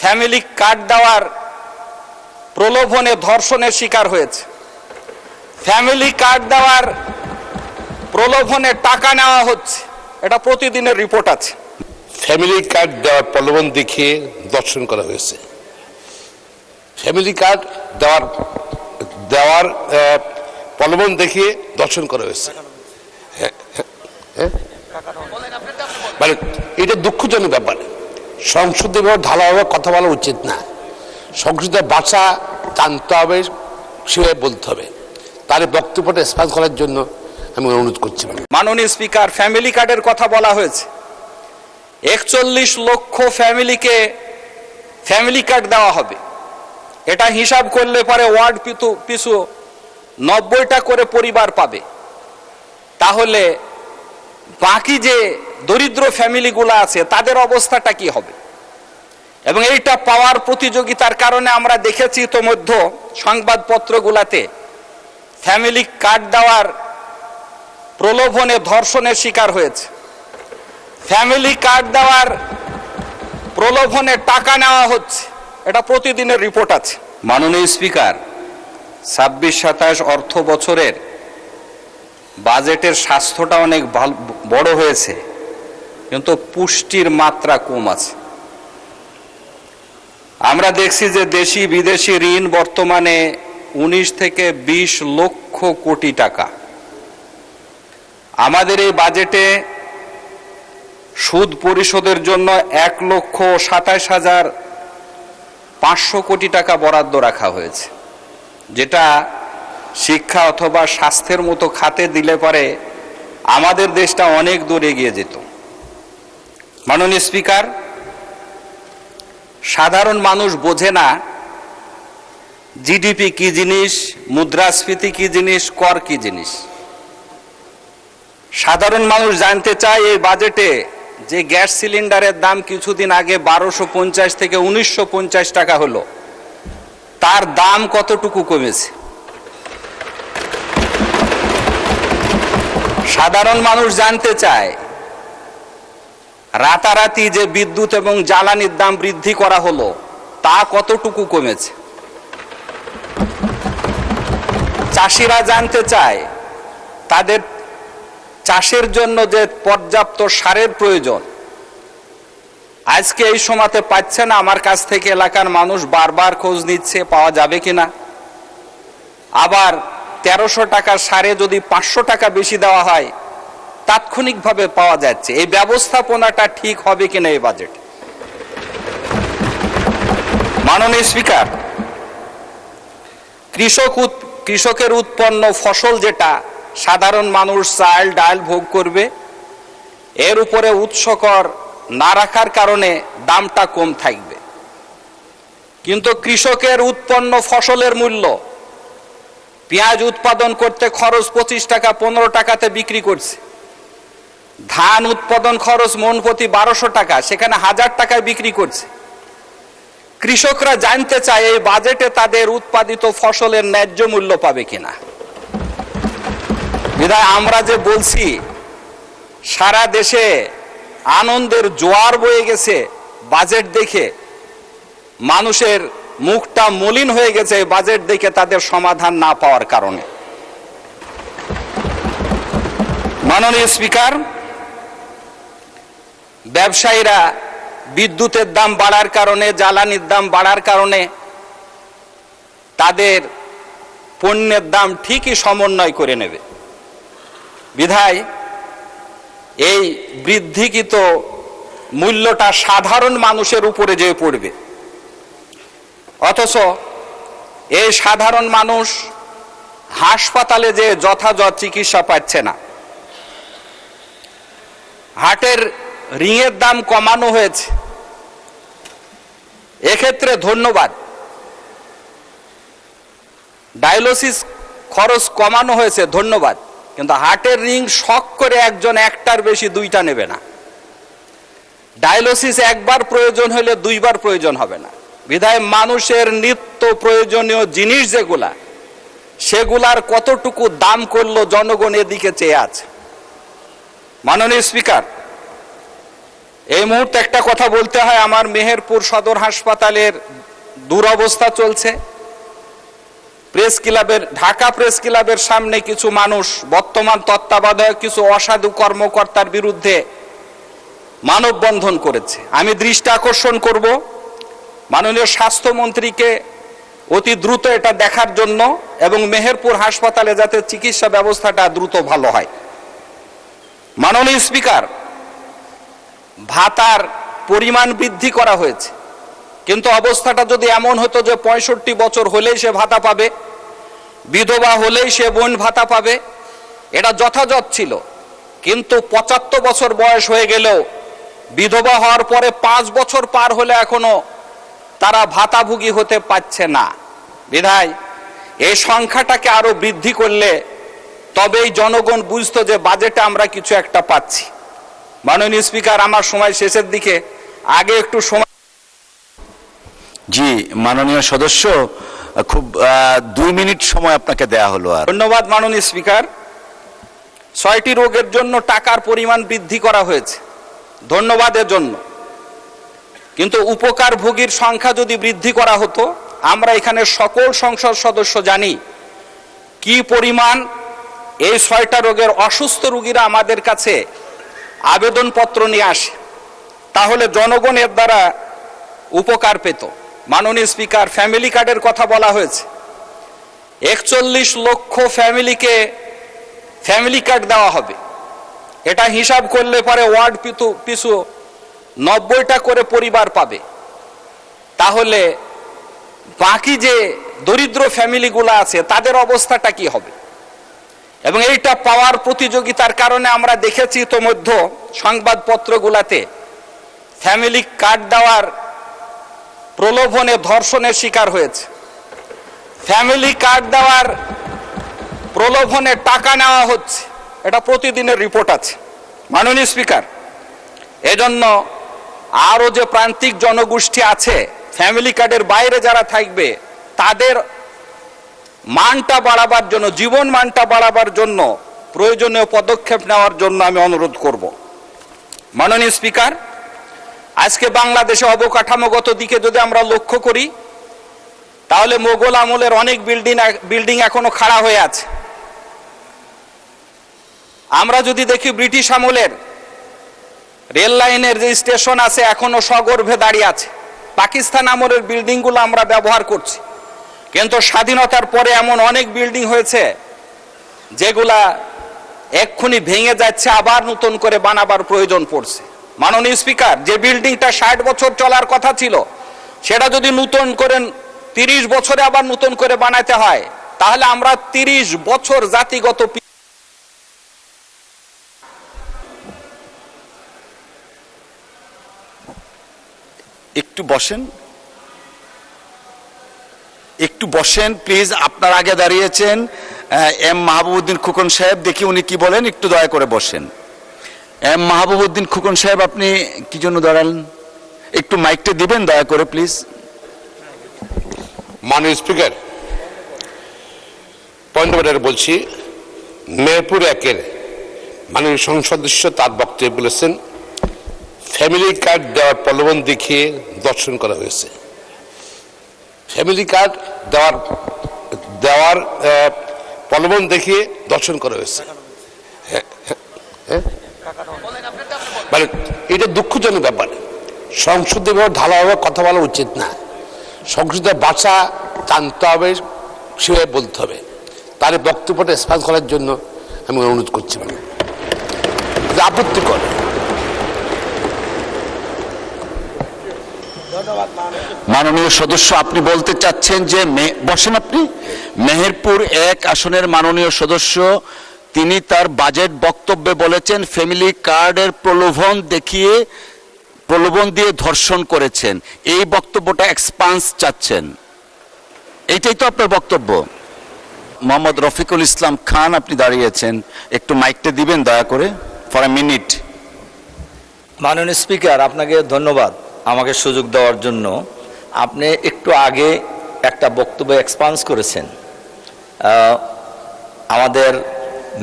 Family card দেওয়ার প্রলোভনে ধর্ষণের শিকার হয়েছে। ফ্যামিলি কার্ড দেওয়ার প্রলোভনে টাকা নেওয়া হচ্ছে, এটা প্রতিদিনের রিপোর্ট আছে। ফ্যামিলি কার্ড দেওয়ার প্রলোভন দেখিয়ে ধর্ষণ করা হয়েছে। ফ্যামিলি কার্ড দেওয়ার প্রলোভন দেখিয়ে ধর্ষণ করা হয়েছে। মানে এটা দুঃখজনক ব্যাপার। সংসদে ঢালাভাবে কথা বলা উচিত না। সংসদের ভাষা জানতে হবে, সেভাবে বলতে হবে। তার বক্তব্যটা স্পষ্ট করার জন্য আমি অনুরোধ করছি। মাননীয় স্পিকার, ফ্যামিলি কার্ডের কথা বলা হয়েছে। 41 লক্ষ ফ্যামিলিকে ফ্যামিলি কার্ড দেওয়া হবে। এটা হিসাব করলে পরে ওয়ার্ড পিছু 90টা করে পরিবার পাবে। তাহলে বাকি যে দরিদ্র ফ্যামিলিগুলো আছে তাদের অবস্থাটা কি হবে? এবং এইটা পাওয়ার প্রতিযোগিতার কারণে আমরা দেখেছি ইতোমধ্যে সংবাদপত্রগুলোতে ফ্যামিলি কার্ড দেওয়ার প্রলোভনে ধর্ষণের শিকার হয়েছে। ফ্যামিলি কার্ড দেওয়ার প্রলোভনে টাকা নেওয়া হচ্ছে, এটা প্রতিদিনের রিপোর্ট আছে। মাননীয় স্পিকার, 26-27 অর্থ বছরের বাজেটের স্বাস্থ্যটা অনেক বড় হয়েছে, কিন্তু পুষ্টির মাত্রা কম আছে। আমরা দেখছি যে দেশি বিদেশি ঋণ বর্তমানে 19 থেকে 20 লক্ষ কোটি টাকা। আমাদের এই বাজেটে সুদ পরিশোধের জন্য 1,27,500 কোটি টাকা বরাদ্দ রাখা হয়েছে, যেটা শিক্ষা অথবা স্বাস্থ্যের মতো খাতে দিলে পরে আমাদের দেশটা অনেক দূর এগিয়ে যেত। মাননীয় স্পিকার, সাধারণ মানুষ বোঝে না জিডিপি কি জিনিস, মুদ্রাস্ফীতি কি জিনিস, কর কি জিনিস। সাধারণ মানুষ জানতে চায় এই বাজেটে যে গ্যাস সিলিন্ডারের দাম কিছুদিন আগে 1250 থেকে 1950 টাকা হলো, তার দাম কতটুকু কমেছে। সাধারণ মানুষ জানতে চায় রাতারাতি যে বিদ্যুৎ এবং জ্বালানির দাম বৃদ্ধি করা হলো, তা কতটুকু কমেছে। চাষিরা জানতে চায় তাদের চাষের জন্য যে পর্যাপ্ত সারের প্রয়োজন, আজকে এই সময়তে পাচ্ছে না। আমার কাছ থেকে এলাকার মানুষ বারবার খোঁজ নিচ্ছে পাওয়া যাবে কিনা। আবার 1300 টাকার সারে যদি 500 টাকা বেশি দেওয়া হয়, তাৎক্ষণিকভাবে পাওয়া যাচ্ছে। এই ব্যবস্থাপনাটা ঠিক হবে কিনা এই বাজেট। মাননীয় স্পিকার, কৃষকের উৎপন্ন ফসল যেটা সাধারণ মানুষ চাল ডাল ভোগ করবে, এর উপরে উৎসকর না রাখার কারণে দামটা কম থাকবে। কিন্তু কৃষকের উৎপন্ন ফসলের মূল্য, পেঁয়াজ উৎপাদন করতে খরচ 25 টাকা 15 টাকাতে বিক্রি করছে। ধান উৎপাদন খরচ মন প্রতি 1200 টাকা, সেখানে 1000 টাকায় বিক্রি করছে। কৃষকরা জানতে চায় এই বাজেটে তাদের উৎপাদিত ফসলের ন্যায্য মূল্য পাবে কিনা। বিধায় আমরা যে বলছি, সারা দেশে আনন্দের জোয়ার বয়ে গেছে বাজেট দেখে। মানুষের মুখটা মলিন হয়ে গেছে এই বাজেট দেখে তাদের সমাধান না পাওয়ার কারণে। মাননীয় স্পিকার, ব্যবসায়ীরা বিদ্যুতের দাম বাড়ার কারণে, জ্বালানির দাম বাড়ার কারণে তাদের পণ্যের দাম ঠিকই সমন্বয় করে নেবে। বিধায় এই বৃদ্ধিকৃত মূল্যটা সাধারণ মানুষের উপরে যেয়ে পড়বে। অথচ এই সাধারণ মানুষ হাসপাতালে যে যথাযথ চিকিৎসা পাচ্ছে না। হার্টের রিংয়ের দাম কমানো হয়েছে, এক্ষেত্রে ধন্যবাদ। ডায়ালিসিস খরচ কমানো হয়েছে, ধন্যবাদ। কিন্তু হার্টের রিং শক করে একজন একটার বেশি দুইটা নেবে না। ডায়ালিসিস একবার প্রয়োজন হলে দুইবার প্রয়োজন হবে না। বিধায় মানুষের নিত্য প্রয়োজনীয় জিনিস যেগুলা, সেগুলার কতটুকু দাম করলো জনগণ এদিকে চেয়ে আছে। মাননীয় স্পিকার, এই মুহূর্তে একটা কথা বলতে হয়, আমার মেহেরপুর সদর হাসপাতালের দুরবস্থা চলছে। প্রেস ক্লাবের, ঢাকা প্রেস ক্লাবের সামনে কিছু মানুষ বর্তমান তত্ত্বাবধায়ক কিছু অসাধু কর্মকর্তার বিরুদ্ধে মানববন্ধন করেছে। আমি দৃষ্টি আকর্ষণ করব মাননীয় স্বাস্থ্যমন্ত্রীকে অতি দ্রুত এটা দেখার জন্য, এবং মেহেরপুর হাসপাতালে যাতে চিকিৎসা ব্যবস্থাটা দ্রুত ভালো হয়। মাননীয় স্পিকার, ভাতার পরিমাণ বৃদ্ধি করা হয়েছে, কিন্তু অবস্থাটা যদি এমন হতো যে 65 বছর হলেই সে ভাতা পাবে, বিধবা হলেই সে বোন ভাতা পাবে, এটা যথাযথ ছিল। কিন্তু 75 বছর বয়স হয়ে গেলেও বিধবা হওয়ার পরে 5 বছর পার হলে এখনো তারা ভাতাভোগী হতে পারছে না। বিধায় এই সংখ্যাটাকে আরো বৃদ্ধি করলে তবেই জনগণ বুঝতো যে বাজেটে আমরা কিছু একটা পাচ্ছি। মাননীয় স্পিকার, আমার সময় শেষের দিকে, আগে একটু সময়। জি, মাননীয় সদস্য, খুব 2 মিনিট সময় আপনাকে দেয়া হলো। আর ধন্যবাদ মাননীয় স্পিকার। 6টি রোগের জন্য টাকার পরিমাণ বৃদ্ধি করা হয়েছে, ধন্যবাদের জন্য। কিন্তু উপকারভোগীর সংখ্যা যদি বৃদ্ধি করা হতো, আমরা এখানে সকল সংসদ সদস্য জানি কি পরিমাণ এই 6টা রোগের অসুস্থ রোগীরা আমাদের কাছে আবেদনপত্র নিয়ে আসে, তাহলে জনগণ এর দ্বারা উপকার পেত। মাননীয় স্পিকার, ফ্যামিলি কার্ডের কথা বলা হয়েছে। 41 লক্ষ ফ্যামিলিকে ফ্যামিলি কার্ড দেওয়া হবে। এটা হিসাব করলে পরে ওয়ার্ড পিছু 90টা করে পরিবার পাবে। তাহলে বাকি যে দরিদ্র ফ্যামিলিগুলো আছে তাদের অবস্থাটা কি হবে? এবং এইটা পাওয়ার প্রতিযোগিতার কারণে আমরা দেখেছি ইতোমধ্যে সংবাদপত্রগুলোতে ফ্যামিলি কার্ড দেওয়ার প্রলোভনে ধর্ষণের শিকার হয়েছে, ফ্যামিলি কার্ড দেওয়ার প্রলোভনে টাকা নেওয়া হচ্ছে, এটা প্রতিদিনের রিপোর্ট আছে। মাননীয় স্পিকার, এজন্য আরো যে প্রান্তিক জনগোষ্ঠী আছে, ফ্যামিলি কার্ডের বাইরে যারা থাকবে, তাদের মানটা বাড়াবার জন্য, জীবন মানটা বাড়াবার জন্য প্রয়োজনীয় পদক্ষেপ নেওয়ার জন্য আমি অনুরোধ করব। মাননীয় স্পিকার, আজকে বাংলাদেশে অবকাঠামোগত দিকে যদি আমরা লক্ষ্য করি, তাহলে মোগল আমলের অনেক বিল্ডিং এখনো খাড়া হয়ে আছে। আমরা যদি দেখি ব্রিটিশ আমলের রেল লাইনের যে স্টেশন আছে এখনো সগর্ভে দাঁড়িয়ে আছে। পাকিস্তান আমলের বিল্ডিংগুলো আমরা ব্যবহার করছি, কিন্তু স্বাধীনতার পরে এমন অনেক বিল্ডিং হয়েছে যেগুলা এক্ষুনি ভেঙে যাচ্ছে, আবার নতুন করে বানাবার প্রয়োজন পড়ছে। মাননীয় স্পিকার, যে বিল্ডিংটা 60 বছর চলার কথা ছিল, সেটা যদি নতুন করে 30 বছরে আবার নতুন করে বানাতে হয়, তাহলে আমরা 30 বছর জাতিগত। একটু বসেন, একটু বসেন প্লিজ। আপনার আগে দাঁড়িয়েছেন এম মাহবুবউদ্দিন খোকন সাহেব, দেখি উনি কি বলেন। একটু দয়া করে বসেন। এম মাহবুবউদ্দিন খোকন সাহেব, আপনি কি জন্য দাঁড়ালেন? একটু মাইকটা দিবেন দয়া করে প্লিজ। মাননীয় স্পিকার, পয়েন্ট অফ অর্ডার বলছি। মেহেরপুর 1-এর মাননীয় সংসদ সদস্য তার বক্তব্যে বলেছেন ফ্যামিলি কার্ড দেওয়ার প্রলোভন দেখিয়ে দর্শন করা হয়েছে। ফ্যামিলি কার্ড দেওয়ার প্রলোভন দেখিয়ে দর্শন করা হয়েছে। মানে এটা দুঃখজনক ব্যাপার। সংসদে ঢালাভাবে কথা বলা উচিত না। সংসদের ভাষা জানতে হবে, সেভাবে বলতে হবে। তার বক্তব্যটা স্পষ্ট করার জন্য আমি অনুরোধ করছি। মানে আপত্তিকর। মাননীয় সদস্য, আপনি বলতে চাচ্ছেন যে বসেন আপনি। মেহেরপুর 1 আসনের মাননীয় সদস্য, তিনি তার বাজেট বক্তব্যে বলেছেন ফ্যামিলি কার্ডের প্রলোভন দিয়ে ধর্ষণ করেছেন। এই বক্তব্যটা এক্সপান্স চাচ্ছেন, এইটাই তো আপনার বক্তব্য। মোহাম্মদ রফিকুল ইসলাম খান, আপনি দাঁড়িয়েছেন, একটু মাইকটা দিবেন দয়া করে ফর এ মিনিট। মাননীয় স্পিকার, আপনাকে ধন্যবাদ আমাকে সুযোগ দেওয়ার জন্য। আপনি একটু আগে একটা বক্তব্য এক্সপান্স করেছেন আমাদের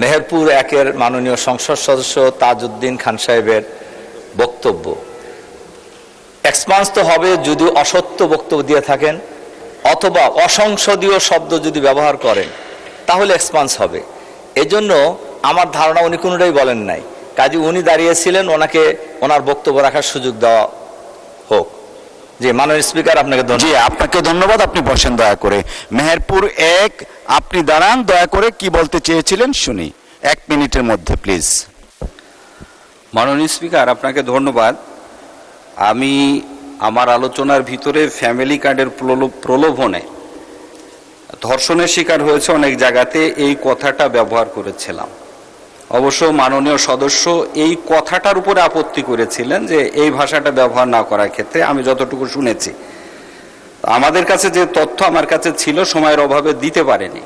মেহেরপুর 1-এর মাননীয় সংসদ সদস্য তাজউদ্দিন খান সাহেবের বক্তব্য। এক্সপান্স তো হবে যদি অসত্য বক্তব্য দিয়ে থাকেন অথবা অসংসদীয় শব্দ যদি ব্যবহার করেন, তাহলে এক্সপান্স হবে। এজন্য আমার ধারণা উনি কোনোটাই বলেন নাই, কাজে উনি দাঁড়িয়েছিলেন, ওনাকে ওনার বক্তব্য রাখার সুযোগ দেওয়া হোক। জি, মাননীয় স্পিকার, আপনাকে ধন্যবাদ। জি, আপনাকে ধন্যবাদ। আপনি বসেন দয়া করে। মেহেরপুর 1, আপনি দাঁড়ান, দয়া করে কি বলতে চেয়েছিলেন শুনি 1 মিনিটের মধ্যে প্লিজ। মাননীয় স্পিকার, আপনাকে ধন্যবাদ। আমি আমার আলোচনার ভিতরে ফ্যামিলি কার্ডের প্রলোভনে ধর্ষণের শিকার হয়েছে অনেক জায়গাতে এই কথাটা ব্যবহার করেছিলাম। অবশ্য মাননীয় সদস্য এই কথাটার উপরে আপত্তি করেছিলেন যে এই ভাষাটা ব্যবহার না করার ক্ষেত্রে। আমি যতটুকু শুনেছি, আমাদের কাছে যে তথ্য আমার কাছে ছিল সময়ের অভাবে দিতে পারেনি,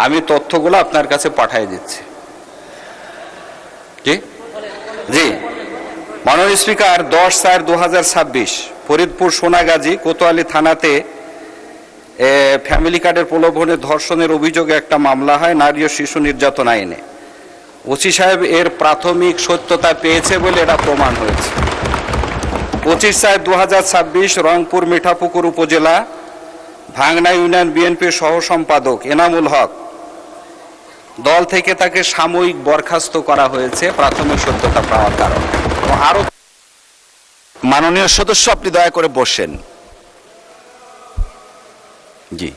আমি তথ্যগুলো আপনার কাছে পাঠিয়ে দিচ্ছি। কি? জি, মাননীয় স্পিকার, 10/4/2026 ফরিদপুর সোনাগাজী কোতোয়ালি থানাতে ফ্যামিলি কার্ডের প্রলোভনে ধর্ষণের অভিযোগে একটা মামলা হয় নারী ও শিশু নির্যাতন আইনে। ওসি সাহেব এর প্রাথমিক সত্যতা পেয়েছে বলে এটা প্রমাণ হয়েছে। 25/4/2026 রংপুর মিঠাপুকুর উপজেলা ভাংনা ইউনিয়ন বিএনপির সহ সম্পাদক এনামুল হক দল থেকে তাকে সাময়িক বরখাস্ত করা হয়েছে প্রাথমিক সত্যতা পাওয়ার কারণে। আরো মাননীয় সদস্য, আপনি দয়া করে বসেন। জি,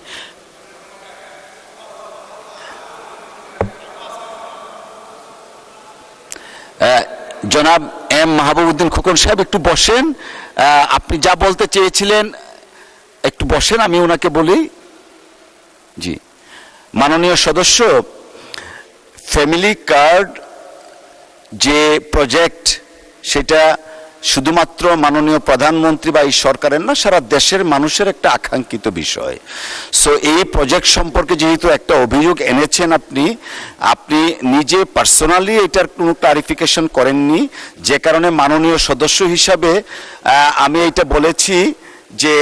জনাব এম মাহবুবউদ্দিন খোকন সাহেব একটু বসেন। আপনি যা বলতে চেয়েছিলেন একটু বসেন, আমি ওনাকে বলি। জি, মাননীয় সদস্য, ফ্যামিলি কার্ড যে প্রজেক্ট, সেটা শুধুমাত্র মাননীয় প্রধানমন্ত্রী বা এই সরকারের না, সারা দেশের মানুষের একটা আকাঙ্ক্ষিত বিষয়। সো এই প্রজেক্ট সম্পর্কে যেহেতু একটা অভিযোগ এনেছেন আপনি নিজে পার্সোনালি এটার কোনো ক্লারিফিকেশন করেননি, যে কারণে মাননীয় সদস্য হিসাবে আমি এটা বলেছি যে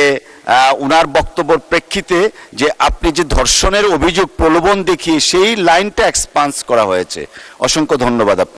উনার বক্তব্যের প্রেক্ষিতে যে আপনি যে ধর্ষণের অভিযোগ প্রলোভন দেখিয়ে সেই লাইনটা এক্সপান্স করা হয়েছে। অসংখ্য ধন্যবাদ।